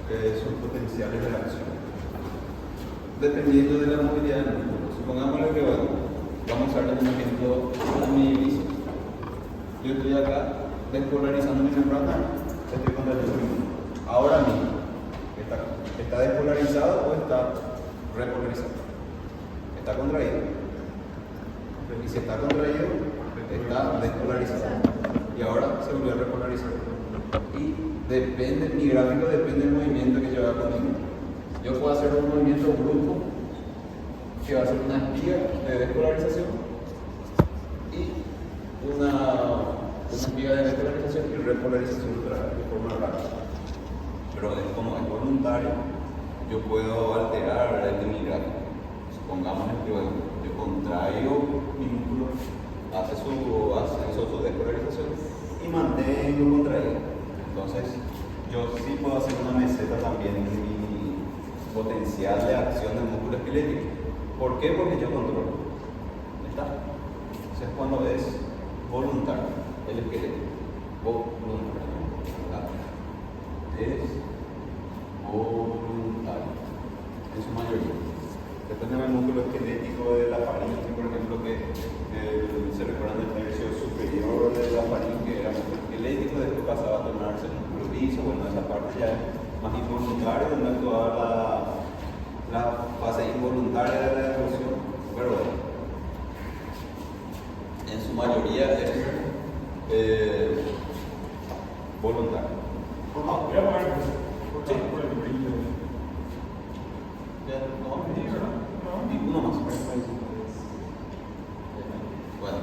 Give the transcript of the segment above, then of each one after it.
sus potenciales de acción. Dependiendo de la movilidad del músculo. Supongámosle que vamos a darle un ejemplo a mi bici. Yo estoy acá despolarizando mi membrana, estoy contrayendo. Ahora mismo, ¿está despolarizado o está repolarizado? Está contraído. Y si está contraído, está despolarizado. Y ahora se volvió a repolarizar. Y depende, mi gráfico depende del movimiento que yo haga conmigo. Yo puedo hacer un movimiento brusco, que va a ser una espiga de despolarización y una espiga de despolarización y repolarización de forma rápida. Pero como es voluntario, yo puedo alterar mi gráfico. Supongamos que yo contraigo mi músculo, hace su despolarización y mantengo contraído. Entonces, yo sí puedo hacer una meseta también de mi potencial de acción del músculo esquelético. ¿Por qué? Porque yo controlo. ¿Está? Entonces, cuando es voluntario, el esquelético, voluntario, ¿está? Es voluntario, en su mayoría. Depende del músculo esquelético de la faringe, por ejemplo, que se recuerdan del tercio superior de la faringe, era músculo esquelético, después pasaba a tornarse el músculo liso. Bueno, esa parte ya es más involuntaria, donde actúa la fase involuntaria de la evolución, pero bueno, en su mayoría es voluntario. Voy a poner por el brillo. Ya, no, ninguno más. Bueno,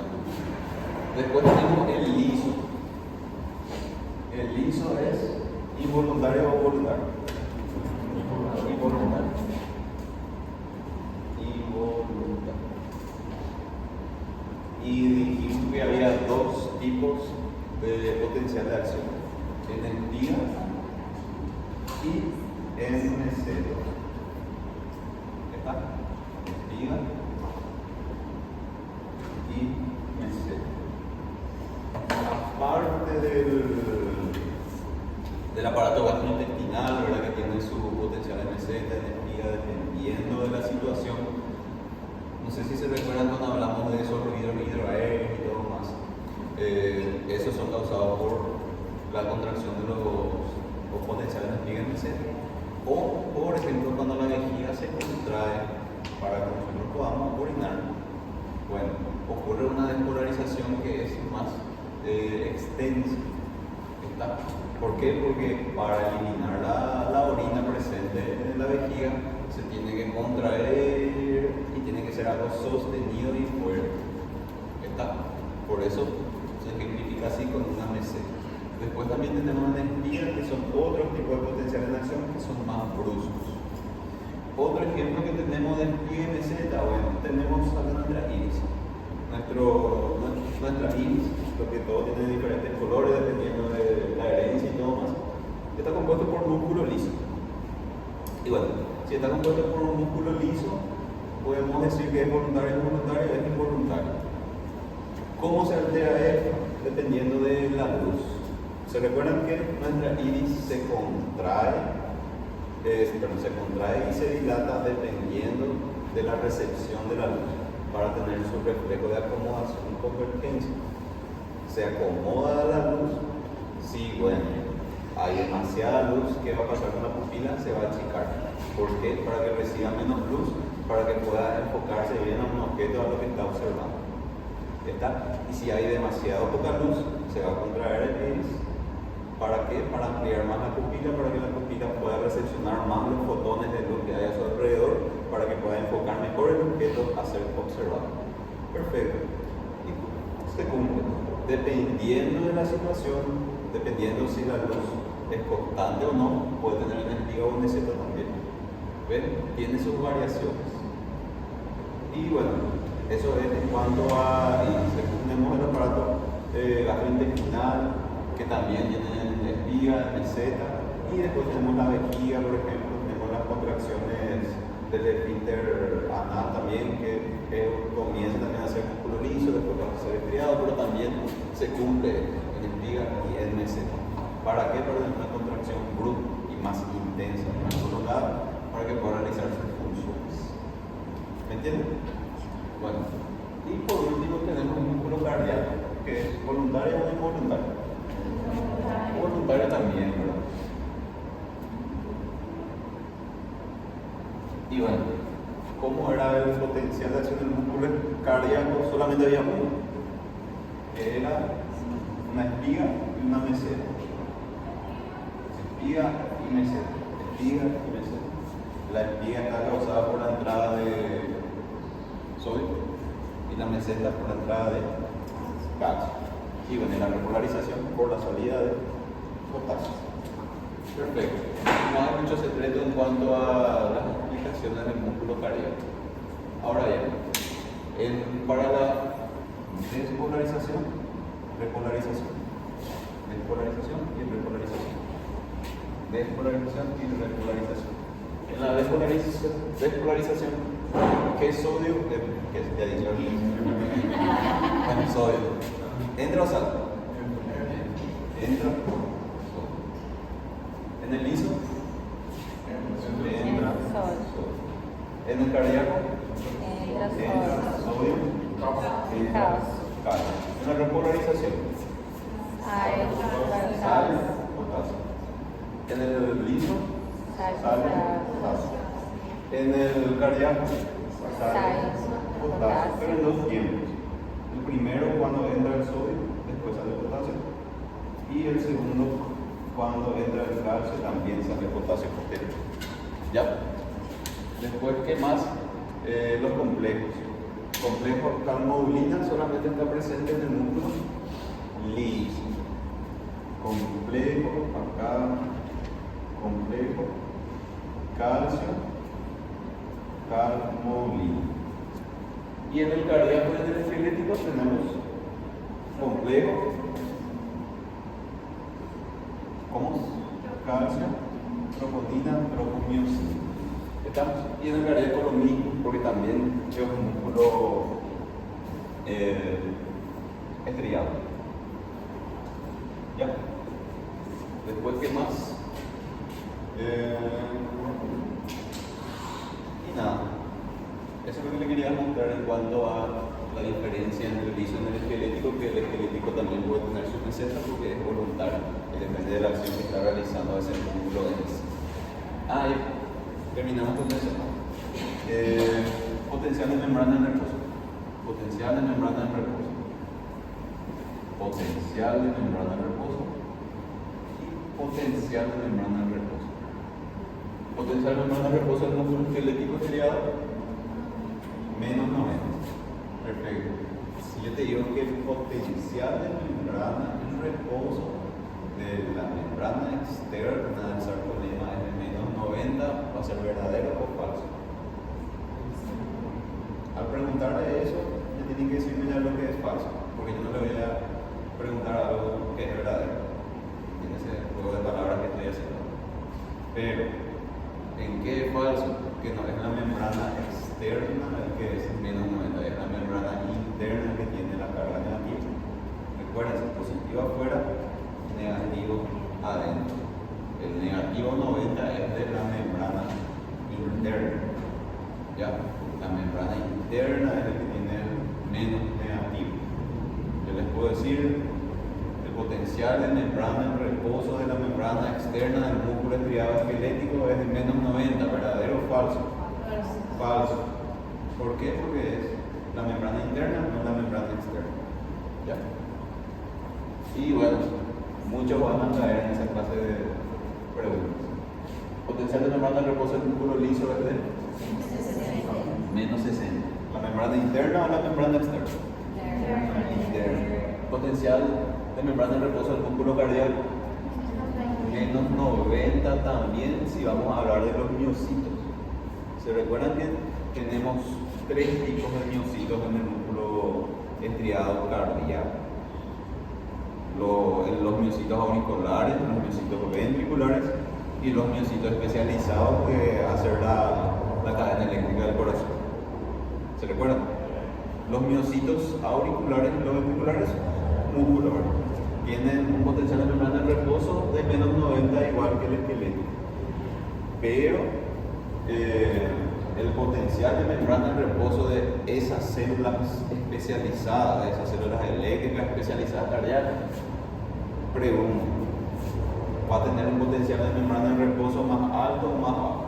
después tenemos el liso. El liso es involuntario o voluntario. Involuntario. Y dijimos que había dos tipos de potencial de acción, en espiga y en meseta. ¿Está? Espiga y meseta. Aparte del aparato gastrointestinal, ¿verdad? Que tiene su potencial de meseta, en espiga, dependiendo de la situación. No sé si se recuerdan cuando hablamos de esos ruidos hidroaéreos y todo más. Esos son causados por la contracción de los potenciales de espiga en meseta. O, por ejemplo, cuando la vejiga se contrae para que nosotros podamos orinar. Bueno, ocurre una despolarización que es más extensa. ¿Está? ¿Por qué? Porque para eliminar la orina presente en la vejiga se tiene que contraer y tiene que ser algo sostenido y fuerte. ¿Está? Por eso se ejemplifica así con una meseta. Después también tenemos una espiga, que son otros tipos de potenciales en acción que son más bruscos. Otro ejemplo que tenemos de espiga y meseta, bueno, tenemos nuestra iris. Nuestra iris, porque todo tiene diferentes colores dependiendo de la herencia y todo más, está compuesto por músculo liso. Y bueno, si está compuesto por un músculo liso, podemos decir que es voluntario, involuntario, es involuntario. ¿Cómo se altera esto? Dependiendo de la luz. ¿Se recuerdan que nuestra iris se contrae y se dilata dependiendo de la recepción de la luz para tener su reflejo de acomodación y convergencia? Se acomoda la luz, si bueno, hay demasiada luz, ¿qué va a pasar con la pupila? Se va a achicar. ¿Por qué? Para que reciba menos luz, para que pueda enfocarse bien a un objeto, a lo que está observando. ¿Está? Y si hay demasiado poca luz, se va a contraer el iris. ¿Para qué? Para ampliar más la pupila, para que la pupila pueda recepcionar más los fotones de luz que hay a su alrededor, para que pueda enfocar mejor el objeto a ser observado. Perfecto. Y se cumple. Dependiendo de la situación, dependiendo si la luz es constante o no, puede tener una espiga o un meseta también. ¿Ven? Tiene sus variaciones. Y bueno, eso es en cuanto a tenemos el aparato gastrointestinal, que también tiene espiga, meseta, y después tenemos la vejiga, por ejemplo, tenemos las contracciones del esfínter anal también, que comienza también a ser músculo liso, después va a ser estriado, pero también se cumple en espiga y en meseta. ¿Para qué? Para tener una contracción brusca y más intensa para que pueda realizar sus funciones. ¿Me entienden? Bueno, y por último tenemos un músculo cardíaco, que es voluntario o involuntario. Voluntario también, ¿verdad? Y bueno, ¿cómo era el potencial de acción del músculo cardíaco? Solamente había uno, que era una espiga y una meseta. Espiga y meseta. Espiga y meseta. La espiga está causada por la entrada de sodio y la meseta por la entrada de calcio. Y bueno, la repolarización por la salida de potasio. Perfecto. No hay mucho secreto en cuanto a las explicaciones del músculo cardíaco. Ahora bien, para la despolarización, repolarización, despolarización y repolarización. Despolarización y repolarización. En la despolarización, ¿qué es sodio? ¿Qué es? Ya dije. Bueno, sodio. ¿Entra o sale? Entra. ¿En el liso? Entra. ¿En el cardíaco? Entra sodio. Entra calcio. ¿En la repolarización? Sale potasio. ¿En el liso? Sale potasio. ¿En el cardíaco? Sale potasio. Pero en dos tiempos. El primero cuando entra el sodio, después sale potasio. Y el segundo cuando entra el calcio, también sale potasio posterior. ¿Ya? Después, ¿qué más? Los complejos. Complejo calmodulina solamente está presente en el músculo liso. Complejo, acá, complejo, calcio, calmodulina. Y en el cardíaco y en el esquelético tenemos complejo, ¿cómo? Calcio, troponina, tropomiosina. ¿Estamos? Y en el cardíaco lo mismo, porque también es un músculo estriado. ¿Ya? Después, ¿qué más? Y nada. Eso es lo que le quería mostrar en cuanto a la diferencia entre el liso y el esquelético, que el esquelético también puede tener su meseta porque es voluntario y depende de la acción que está realizando ese músculo en sí. Y terminamos con eso. Potencial de membrana en reposo. Potencial de membrana en reposo. Potencial de membrana en reposo. Y potencial de membrana en reposo. Potencial de membrana en reposo del músculo esquelético estriado menos 90. Perfecto. Si yo te digo que el potencial de membrana en reposo de la membrana externa del sarcolema es de menos 90, ¿va a ser verdadero o falso? Al preguntarle eso, me tienen que decirme ya lo que es falso, porque yo no le voy a preguntar algo que es verdadero en ese juego de palabras que estoy haciendo. Pero, ¿en qué es falso? Que no es la membrana externa el que es menos 90, es la membrana interna que tiene la carga negativa. Recuerden, positivo afuera, negativo adentro. El negativo 90 es de la membrana interna. ¿Ya? La membrana interna es el que tiene el menos negativo. Yo les puedo decir el potencial de membrana en reposo de la membrana externa del músculo estriado esquelético es de menos 90, ¿verdadero o falso? Falso. ¿Por qué? Porque es la membrana interna, no la membrana externa. ¿Ya? Y bueno, muchos van a caer en esa clase de preguntas. Potencial de membrana en reposo del músculo liso es de menos 60. ¿La membrana interna o la membrana externa? Interna. Potencial de membrana en reposo del músculo cardíaco menos 90 también si vamos a hablar de los miocitos. ¿Se recuerdan que tenemos tres tipos de miocitos en el músculo estriado cardíaco? Los miocitos auriculares, los miocitos ventriculares y los miocitos especializados que hacen la cadena eléctrica del corazón. ¿Se recuerdan? Los miocitos auriculares y los ventriculares, músculo, ¿verdad? Tienen un potencial de membrana en reposo de menos 90 igual que el esqueleto. Pero el potencial de membrana en reposo de esas células especializadas, de esas células eléctricas especializadas cardíacas, pregunto, ¿va a tener un potencial de membrana en reposo más alto o más bajo?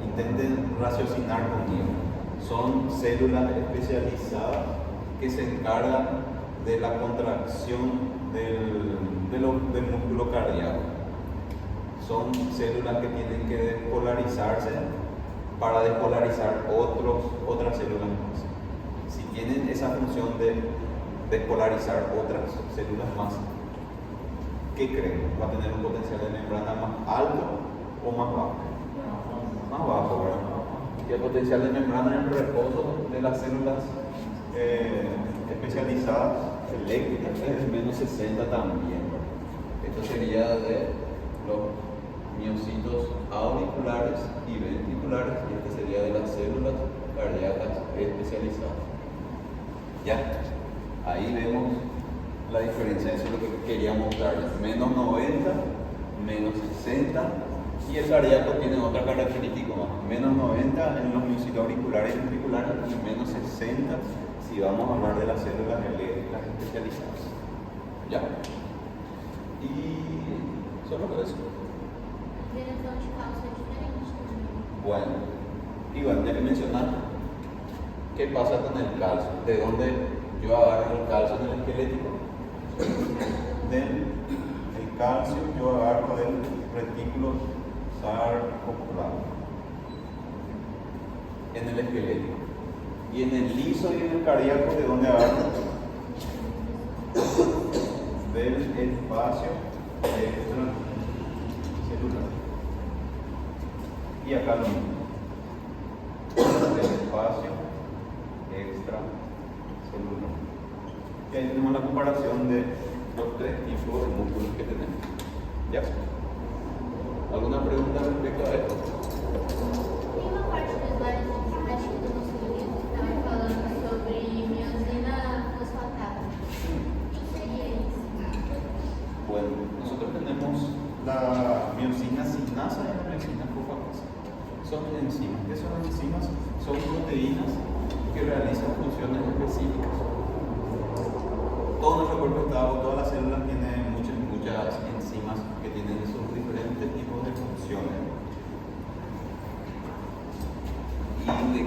Intenten raciocinar conmigo. Son células especializadas que se encargan de la contracción del músculo cardíaco. Son células que tienen que despolarizarse para despolarizar otras células más. Si tienen esa función de despolarizar otras células más, ¿qué creen? ¿Va a tener un potencial de membrana más alto o más bajo? Más bajo, ¿verdad? Y el potencial de membrana en reposo de las células especializadas eléctricas es menos 60 también, ¿verdad? Esto sería de los miocitos auriculares y ventriculares, y este sería de las células cardíacas especializadas. Ya, ahí vemos la diferencia, eso es lo que quería mostrarles. Menos 90, menos 60, y el cardíaco tiene otra característica más. Menos 90 en los miocitos auriculares y ventriculares, y menos 60 si vamos a hablar de las células eléctricas especializadas. Ya. Y solo eso. Direção de cálcio é diferente também. Bueno, igual ya que mencionaste, ¿qué pasa con el calcio? ¿De dónde yo agarro el calcio en el esquelético? El calcio yo agarro del retículo sarcoplasmático en el esquelético. Y en el liso y en el cardíaco, ¿de dónde agarro? Del espacio extracelular. Y acá lo mismo. Del espacio extracelular. Y ahí tenemos la comparación de los tres tipos de músculos que tenemos. ¿Ya? ¿Alguna pregunta respecto a esto? Tem uma parte do slide que acho que do nosso livro que estava falando sobre miosina fosfatada. O que seria isso? Bueno, nosotros tenemos la miosina sinasa y la miosina fosfatasa. Son enzimas. ¿Qué son enzimas? Son proteínas que realizan funciones específicas. Todo nuestro cuerpo está, todas las células tienen muchas enzimas que tienen esos diferentes tipos de funciones. ¿Y de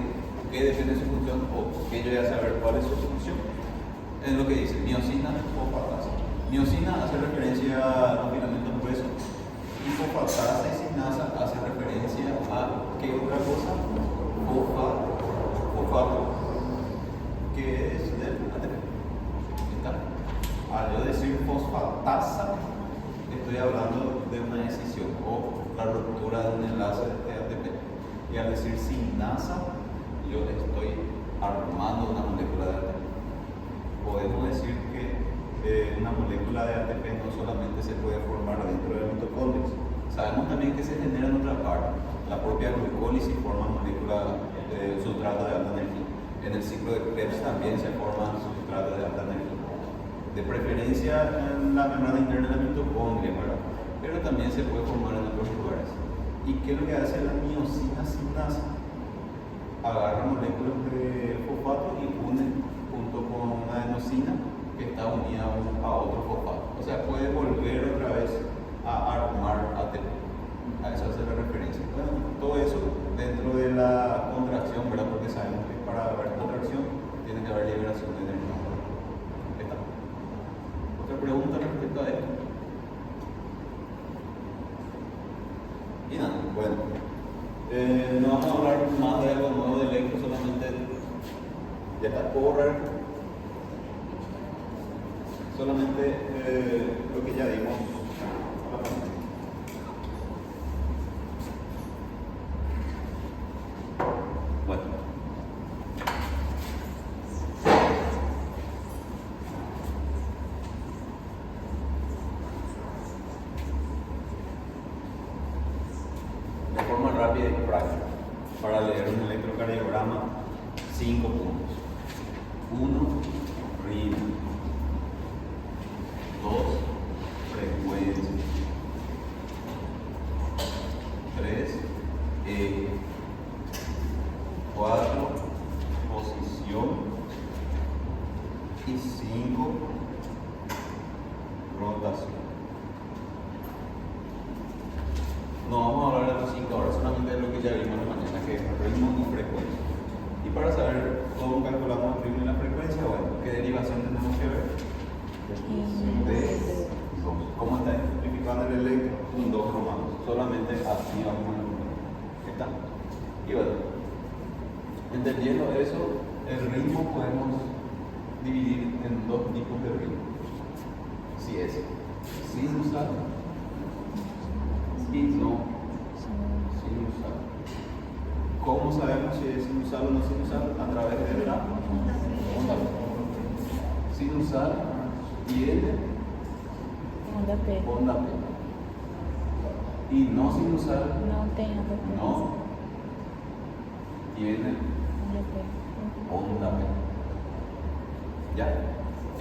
qué depende su función? O que yo voy a saber cuál es su función. Es lo que dice, miosina o fosfatasa. Miosina hace referencia a los filamentos gruesos y fosfatasa y sinasa hace referencia a ¿qué otra cosa? Fosfato, que es del ATP. Al yo decir fosfatasa, estoy hablando de una decisión o la ruptura de un enlace de ATP. Y al decir sinasa, yo estoy armando una molécula de ATP. Podemos decir que una molécula de ATP no solamente se puede formar dentro de mitocondrias. Sabemos también que se genera en otra parte. La propia glucólisis forma moléculas de sustrato de alta energía. En el ciclo de Krebs también se forman sustratos de alta energía. De preferencia en la membrana interna de la mitocondria, ¿verdad? Pero también se puede formar en otros lugares. ¿Y qué es lo que hace la miosina sinasa? Agarra moléculas de fosfato y une junto con una adenosina que está unida a otro fosfato. O sea, puede volver otra vez a armar ATP. A eso hace la referencia. Bueno, todo eso dentro de la contracción, ¿verdad? Porque sabemos que para haber contracción tiene que haber liberación de energía. ¿Está? ¿Otra pregunta respecto a esto? Y nada, bueno. No vamos a hablar más de algo nuevo de electro, solamente ya está correr. Solamente lo que ya dimos. Bueno. De forma rápida y práctica, para leer un electrocardiograma, 5 puntos. 1, ritmo. 2, frecuencia. 3, no vamos a hablar de los 5 ahora, solamente de lo que ya vimos en la mañana, que es ritmo y frecuencia. Y para saber cómo calculamos el ritmo y la frecuencia, bueno, ¿qué derivación tenemos que ver? De 2. ¿Cómo está simplificando el electro? Un 2 romano. Solamente así vamos a ver. ¿Está? Y bueno, entendiendo eso, el ritmo podemos dividir en 2 tipos de ritmo. Si es sinusal y no sinusal. ¿Cómo sabemos si es sinusal o no sinusal? A través de la onda. Sinusal tiene Onda P. onda P. Y no sinusal Não tem onda P. no tiene Onda P. onda P. ¿Ya?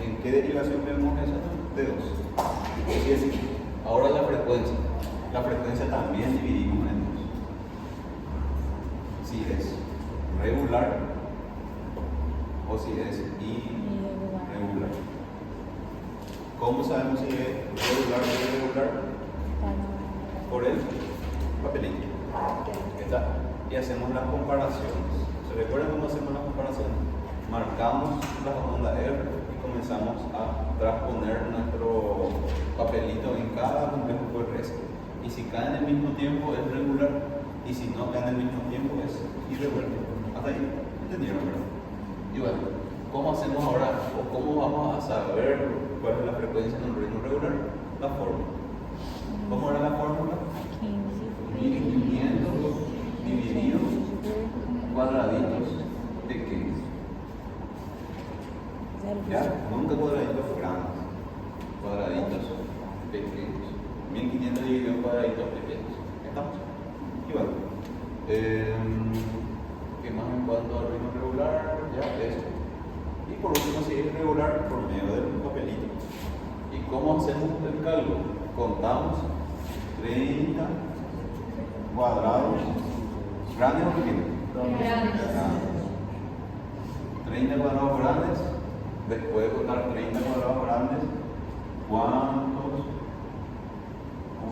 ¿En qué derivación vemos eso? De 2. Es decir, ahora la frecuencia. La frecuencia también dividimos en 2. Si es regular o si es irregular. ¿Cómo sabemos si es regular o irregular? Por el papelito. ¿Está? Y hacemos las comparaciones. ¿Se recuerdan cómo hacemos las comparaciones? Marcamos la onda R y comenzamos a transponer nuestro papelito en cada complejo QRS. Y si cae en el mismo tiempo es regular, y si no cae en el mismo tiempo es irregular. Hasta ahí, ¿entendieron, verdad? Y bueno, ¿cómo hacemos ahora o cómo vamos a saber cuál es la frecuencia en un ritmo regular? La fórmula. ¿Cómo era la fórmula? 1500 dividido cuadraditos de 15. ¿Ya? Nunca cuadraditos grandes, cuadraditos pequeños. 1500 dividido cuadraditos pequeños. ¿Estamos? Y bueno, ¿qué más en cuanto al ritmo regular? Ya, eso. Y por último, si es irregular, por medio del papelito. ¿Y cómo hacemos el cálculo? Contamos 30 cuadrados grandes o pequeños. Grandes. 30 cuadrados grandes. Después de contar 30 cuadrados grandes, ¿cuántos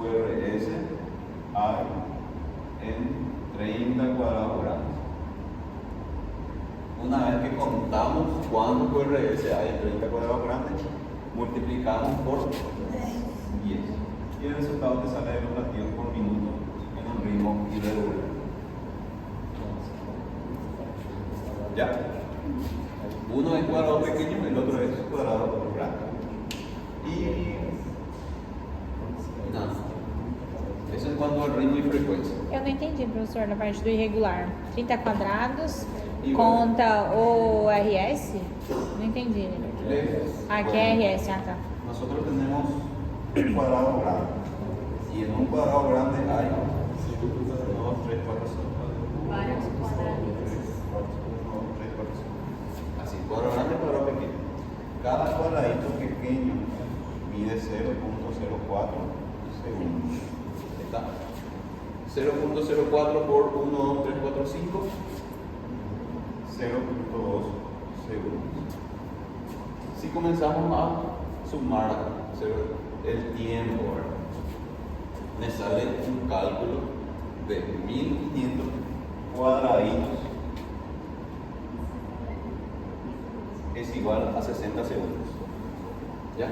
QRS hay en 30 cuadrados grandes? Una vez que contamos cuántos QRS hay en 30 cuadrados grandes, multiplicamos por 10. Y el resultado te sale de los latidos por minuto en un ritmo irregular. ¿Ya? Uno es cuadrado pequeño, el otro es cuadrado grande. Y nada. Eso en cuanto al ritmo y frecuencia. Eu não entendi, professor, na parte do irregular. 30 quadrados, Igual. conta o RS? Não entendi. Aqui é RS, ah tá. Nosotros tenemos un cuadrado grande. Y en un cuadrado grande hay 1, 2, 3, 4, 5. Vários quadraditos. Así, cuadrado grande, cuadrado pequeño. Cada cuadradito pequeño mide 0.04 segundos. ¿Está? 0.04 por 1, 2, 3, 4, 5. 0.2 segundos. Si comenzamos a sumar el tiempo, ¿verdad? Me sale un cálculo de 1500 cuadraditos es igual a 60 segundos. ¿Ya?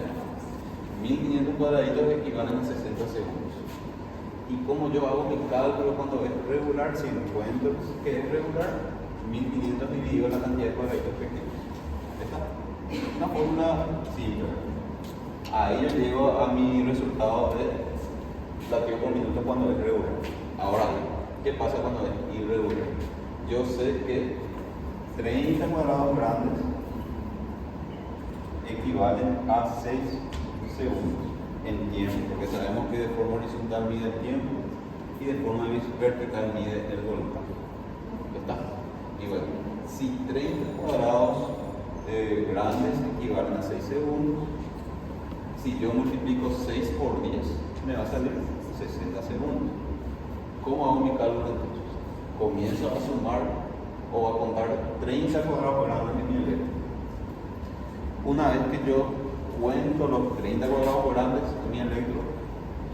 1500 cuadraditos equivalen a 60 segundos. ¿Y cómo yo hago mi cálculo cuando es regular? Si encuentro que es regular, 1500 dividido la cantidad de cuadraditos pequeños. ¿Está? Una fórmula simple. Ahí yo llego a mi resultado de latio por minuto cuando es regular. Ahora, ¿qué pasa cuando es irregular? Yo sé que 30 cuadrados grandes equivalen a 6 segundos en tiempo, porque sabemos que de forma horizontal mide el tiempo y de forma vertical mide el voltaje. ¿Está? Y bueno, si 30 cuadrados grandes equivalen a 6 segundos, si yo multiplico 6 por 10, me va a salir 60 segundos. ¿Cómo hago mi cálculo entonces? Comienzo a sumar o a contar 30 cuadrados grandes en mi electro. Una vez que yo cuento los 30 cuadrados grandes en mi electro,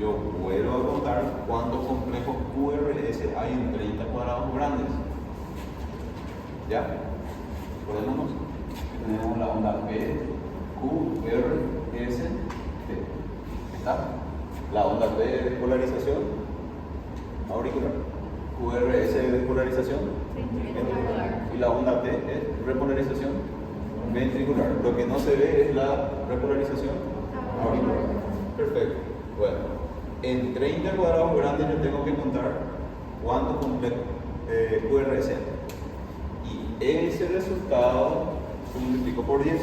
yo vuelvo a contar cuántos complejos QRS hay en 30 cuadrados grandes. ¿Ya? Acordémonos que tenemos la onda P, Q, R, S, T. ¿Está? La onda P de despolarización auricular. QRS de despolarización ventricular. Y la onda T es repolarización ventricular. Lo que no se ve es la repolarización auricular. Perfecto. Bueno, en 30 cuadrados grandes yo tengo que contar cuántos complejos QRS hay. Y ese resultado lo multiplico por 10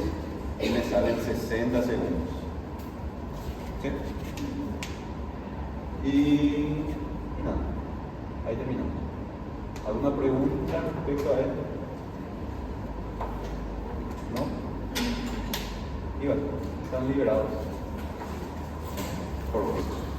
y me salen 60 segundos. ¿Sí? Y nada, ahí terminamos. ¿Alguna pregunta respecto a esto? ¿No? Iván, están liberados. Por favor.